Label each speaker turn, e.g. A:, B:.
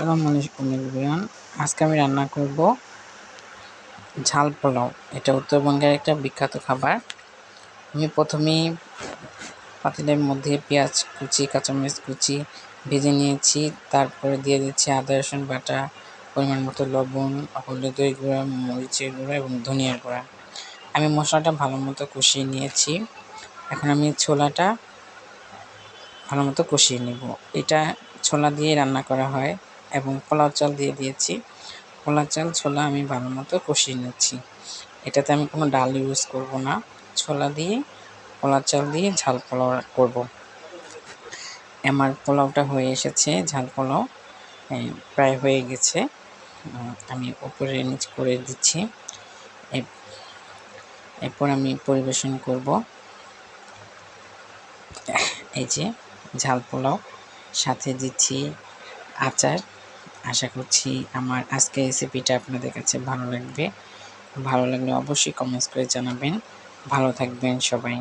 A: আসসালামু আলাইকুম এভরিওয়ান। আজকে আমি রান্না করব ঝাল পোলাও। এটা উত্তরবঙ্গের একটা বিখ্যাত খাবার। আমি প্রথমেই পাতিলের মধ্যে পেঁয়াজ কুচি, কাঁচামরিচ কুচি ভেজে নিয়েছি। তারপরে দিয়ে দিচ্ছি আদা রসুন বাটা, পরিমাণ মতো লবণ, হলুদের গুঁড়া, মরিচের গুঁড়া এবং ধনিয়ার গুঁড়া। আমি মশলাটা ভালো মতো কষিয়ে নিয়েছি। এখন আমি ছোলাটা ভালো মতো কষিয়ে নেব। এটা ছোলা দিয়ে রান্না করা হয় এবং পোলাও চাল দিয়ে দিয়েছি। পোলাও চাল ছোলা আমি ভালো মতো কষিয়ে নিচ্ছি। এটাতে আমি কোনো ডাল ইউজ করব না, ছোলা দিয়ে পোলাও চাল দিয়ে ঝাল পোলাও করব। আমার পোলাওটা হয়ে এসেছে, ঝাল পোলাও প্রায় হয়ে গেছে। আমি উপরে নিচ করে দিচ্ছি। এরপর আমি পরিবেশন করব। এই যে ঝাল পোলাও, সাথে দিচ্ছি আচার। আশা করছি আমার আজকের রেসিপিটা আপনাদের কাছে ভালো লাগবে। ভালো লাগলে অবশ্যই কমেন্টস করে জানাবেন। ভালো থাকবেন সবাই।